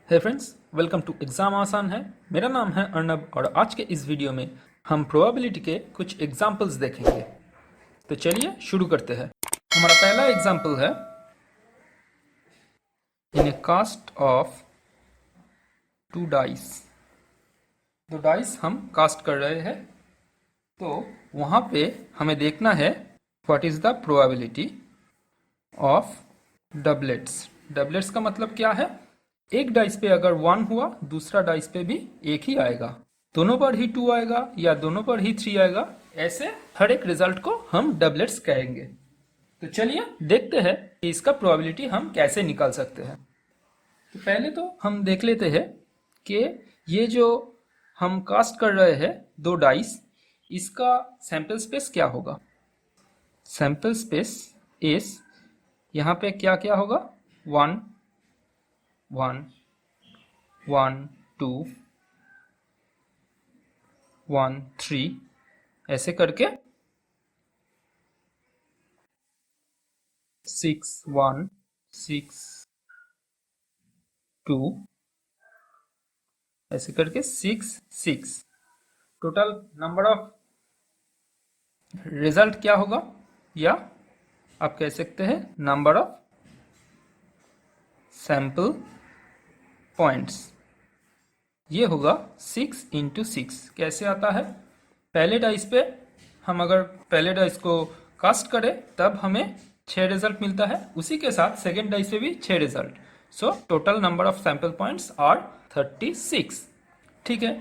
Hey friends, welcome to exam आसान है। मेरा नाम है अर्नब और आज के इस वीडियो में हम प्रोबेबिलिटी के कुछ एग्जांपल्स देखेंगे। तो चलिए शुरू करते हैं। हमारा पहला एग्जांपल है, इन ए कास्ट ऑफ 2 डाइस। 2 डाइस हम कास्ट कर रहे हैं, तो वहाँ पे हमें देखना है what is the probability of doublets. Doublets का मतलब क्या है? एक डाइस पे अगर 1 हुआ, दूसरा डाइस पे भी एक ही आएगा। दोनों पर ही 2 आएगा या दोनों पर ही 3 आएगा। ऐसे हर एक रिजल्ट को हम डबलेट्स कहेंगे। तो चलिए देखते हैं कि इसका प्रोबेबिलिटी हम कैसे निकाल सकते हैं। तो पहले तो हम देख लेते हैं कि ये जो हम कास्ट कर रहे हैं 2 डाइस, इसका सैंपल स्पेस क्या होगा। सैंपल स्पेस इज, यहाँ पे क्या क्या होगा, 1 1 1 2 1 3, ऐसे करके 6 1 6 2, ऐसे करके 6 6। टोटल नंबर ऑफ रिजल्ट क्या होगा, या आप कह सकते हैं नंबर ऑफ सैंपल पॉइंट्स, ये होगा 6 इंटू 6। कैसे आता है? पहले डाइस पे हम अगर पहले डाइस को कास्ट करें तब हमें 6 रिजल्ट मिलता है, उसी के साथ सेकेंड डाइस पे भी 6 result. So total number of sample points are 36। ठीक है,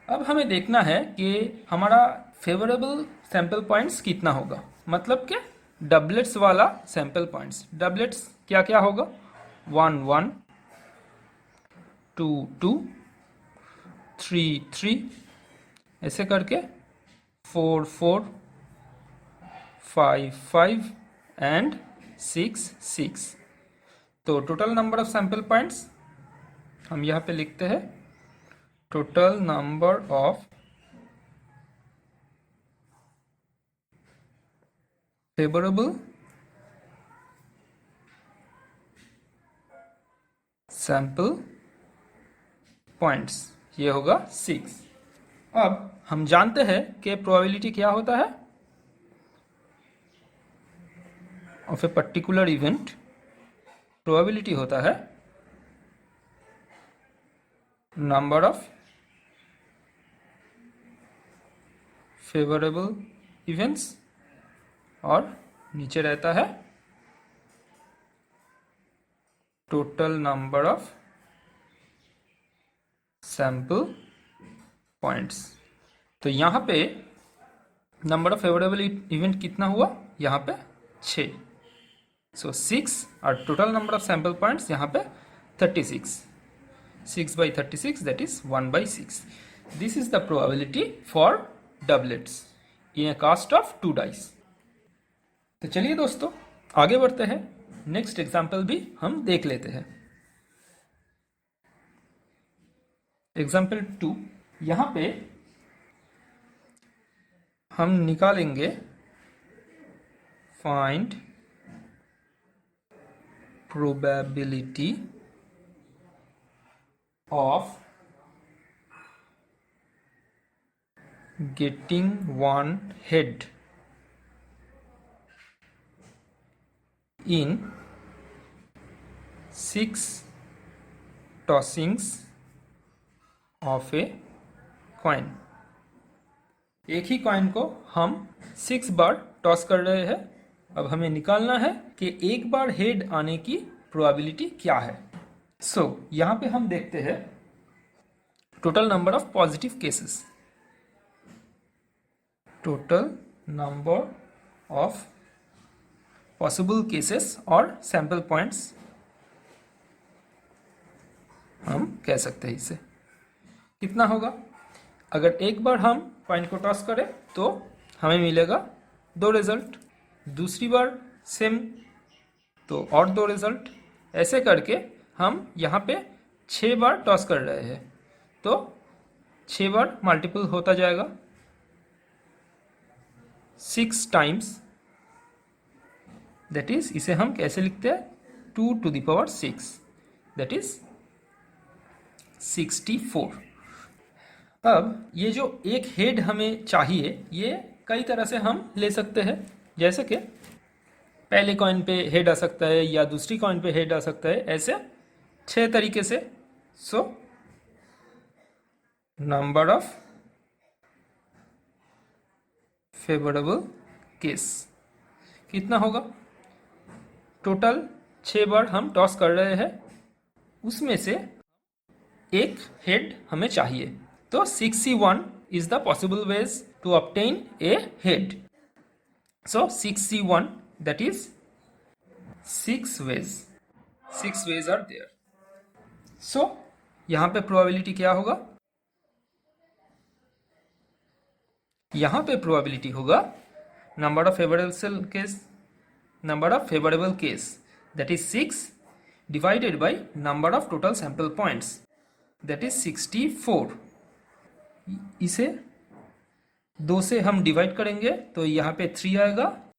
अब हमें देखना है कि हमारा फेवरेबल सैंपल पॉइंट्स कितना होगा, मतलब कि डबलेट्स वाला सैंपल पॉइंट्स। डबलेट्स क्या क्या होगा, 1 1 2 2 3 3, ऐसे करके 4 4 5 5 एंड 6 6। तो total number of sample points हम यहाँ पे लिखते हैं, total number of favourable sample points, ये होगा 6। अब हम जानते हैं कि प्रोबेबिलिटी क्या होता है of a particular event. Probability होता है नंबर ऑफ फेवरेबल इवेंट्स, और नीचे रहता है total number of sample points. तो यहाँ पे नंबर ऑफ फेवरेबल इवेंट कितना हुआ, यहाँ पे 6। सो 6 और total number of sample points यहाँ पे 36। 6 by 36, that is 1 by 6. This is the probability for doublets in a cast of 2 dice. तो चलिए दोस्तों आगे बढ़ते हैं, नेक्स्ट एग्जाम्पल भी हम देख लेते हैं। एग्जाम्पल 2, यहाँ पे हम निकालेंगे find probability of getting one head in 6 tossings of a coin। एक ही कॉइन को हम 6 बार टॉस कर रहे हैं। अब हमें निकालना है कि एक बार हेड आने की प्रोबेबिलिटी क्या है। सो यहाँ पे हम देखते हैं total number of positive cases, total number of possible cases और सैंपल पॉइंट्स हम कह सकते हैं। इसे कितना होगा, अगर एक बार हम कॉइन को टॉस करें तो हमें मिलेगा 2 रिजल्ट, दूसरी बार सेम तो और 2 रिजल्ट, ऐसे करके हम यहाँ पे 6 बार टॉस कर रहे हैं, तो 6 बार मल्टीपल होता जाएगा 6 टाइम्स। दैट इज, इसे हम कैसे लिखते हैं, 2 to the power 6, that is 64। अब ये जो एक हेड हमें चाहिए, ये कई तरह से हम ले सकते हैं। जैसे कि पहले कॉइन पे हेड आ सकता है या दूसरी कॉइन पे हेड आ सकता है, ऐसे 6 तरीके से। So number of favourable case कितना होगा? टोटल 6 बार हम टॉस कर रहे हैं, उसमें से एक हेड हमें चाहिए। तो 61 is the possible ways to obtain a head. So 61, that is 6 ways। 6 ways are there। सो यहां पे प्रोबेबिलिटी क्या होगा? यहां पे प्रोबेबिलिटी होगा number of favourable case that is 6 divided by number of total sample points that is 64। इसे 2 से हम डिवाइड करेंगे तो यहाँ पे 3 आएगा,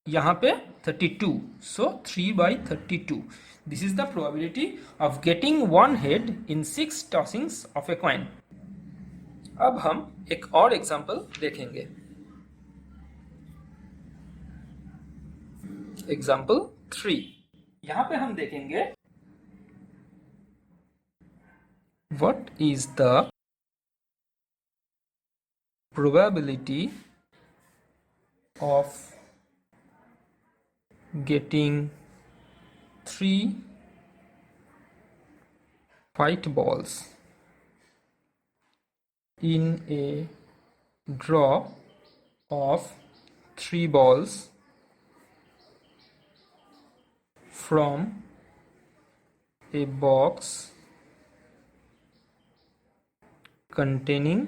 यहाँ पे 32। So 3/32। This is the probability of getting one head in 6 tossings of a coin. अब हम एक और एग्जांपल देखेंगे। एग्जांपल 3। यहां पे हम देखेंगे what is the probability of getting 3 white balls in a draw of 3 balls from a box containing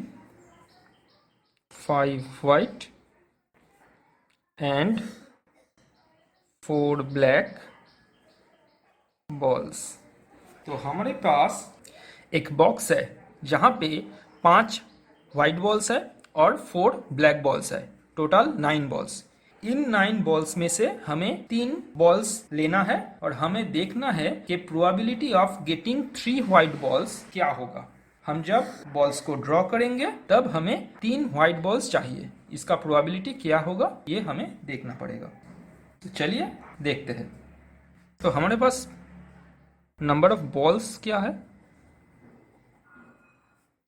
5 white and 4 black balls। तो हमारे पास एक बॉक्स है जहाँ पे 5 वाइट बॉल्स है और 4 ब्लैक बॉल्स है, टोटल 9 बॉल्स। इन 9 बॉल्स में से हमें 3 बॉल्स लेना है और हमें देखना है कि probability of getting 3 white balls क्या होगा। हम जब बॉल्स को ड्रॉ करेंगे तब हमें 3 व्हाइट बॉल्स चाहिए, इसका प्रोबेबिलिटी क्या होगा ये हमें देखना पड़ेगा। तो चलिए देखते हैं। तो हमारे पास नंबर ऑफ बॉल्स क्या है?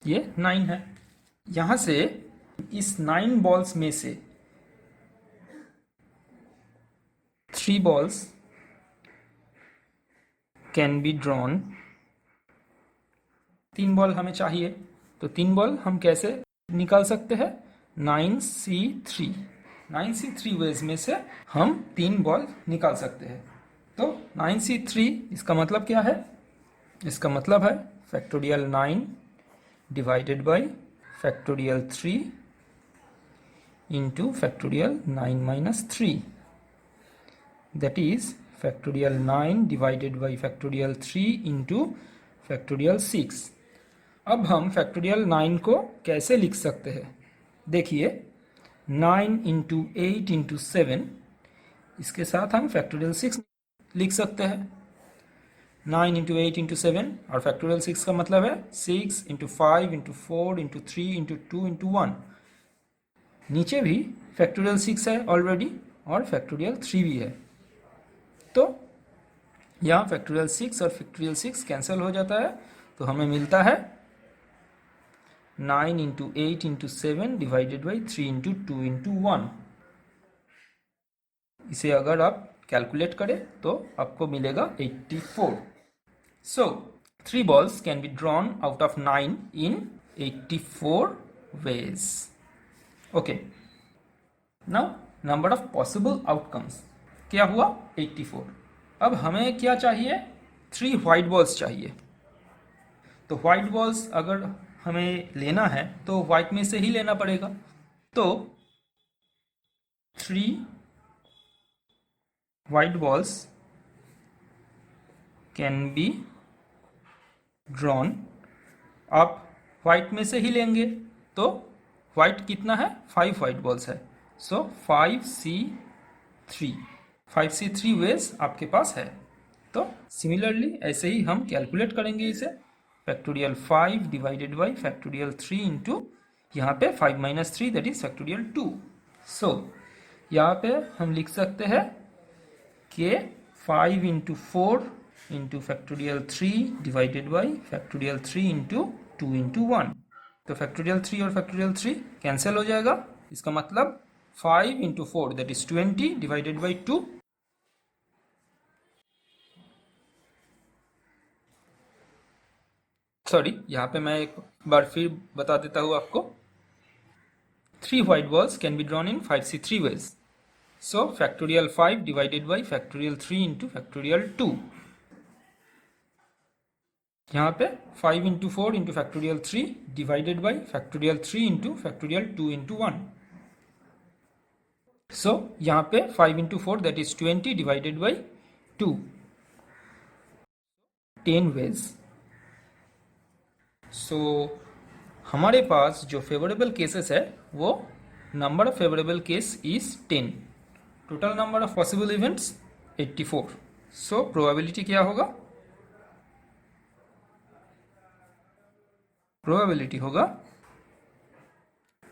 ये 9 है। यहां से इस 9 बॉल्स में से 3 balls can be drawn. 3 ball हमें चाहिए, तो 3 बॉल हम कैसे निकाल सकते हैं? 9C3 वेज में से हम 3 बॉल निकाल सकते हैं। तो 9C3 इसका मतलब क्या है? इसका मतलब है factorial 9 divided by factorial 3 into factorial 9-3, that is factorial 9 divided by factorial 3 into factorial 6। अब हम फैक्टोरियल 9 को कैसे लिख सकते हैं? देखिए 9 इंटू 8 इंटू 7, इसके साथ हम फैक्टोरियल 6 लिख सकते हैं। 9 इंटू 8 इंटू 7 और फैक्टोरियल 6 का मतलब है 6 into 5 into 4 into 3 into 2 into 1। नीचे भी फैक्टोरियल 6 है ऑलरेडी और फैक्टोरियल 3 भी है, तो यहाँ फैक्टोरियल 6 और फैक्टोरियल 6 कैंसिल हो जाता है, तो हमें मिलता है 9 into 8 into 7 divided by 3 into 2 into 1। इसे अगर आप कैलकुलेट करें तो आपको मिलेगा 84। सो 3 balls can be drawn out of 9 in 84 ways। Okay, now number of possible outcomes क्या हुआ? 84। अब हमें क्या चाहिए? 3 व्हाइट बॉल्स चाहिए। तो व्हाइट बॉल्स अगर हमें लेना है तो व्हाइट में से ही लेना पड़ेगा। तो 3 white balls can be drawn. आप व्हाइट में से ही लेंगे तो व्हाइट कितना है? 5 व्हाइट बॉल्स है। सो 5C3 वेज आपके पास है। तो सिमिलरली ऐसे ही हम कैलकुलेट करेंगे इसे। Factorial 5 divided by factorial 3 into यहाँ पे 5 माइनस 3 दैट इज फैक्टोरियल 2। सो यहाँ पे हम लिख सकते हैं कि 5 into 4 into factorial 3 divided by factorial 3 into 2 into 1। तो फैक्टोरियल 3 और फैक्टोरियल 3 कैंसिल हो जाएगा। इसका मतलब 5 into 4 that is 20 divided by 2। Sorry, यहाँ पे मैं एक बार फिर बता देता हूँ आपको। 3 white balls can be drawn in 5C3 ways. So factorial 5 divided by factorial 3 into factorial 2. यहाँ पे 5 into 4 into factorial 3 divided by factorial 3 into factorial 2 into 1. So यहाँ पे 5 into 4 that is 20 divided by 2. 10 ways. So हमारे पास जो favourable cases है वो number of favourable case is 10, total number of possible events 84। So probability क्या होगा? Probability होगा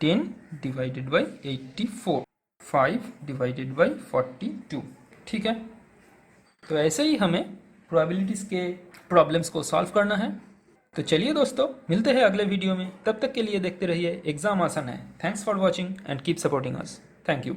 10 divided by 84, 5 divided by 42। ठीक है, तो ऐसे ही हमें प्रोबेबिलिटीज के प्रॉब्लम्स को सॉल्व करना है। तो चलिए दोस्तों, मिलते हैं अगले वीडियो में। तब तक के लिए देखते रहिए एग्जाम आसान है। Thanks for watching and keep supporting us. Thank you.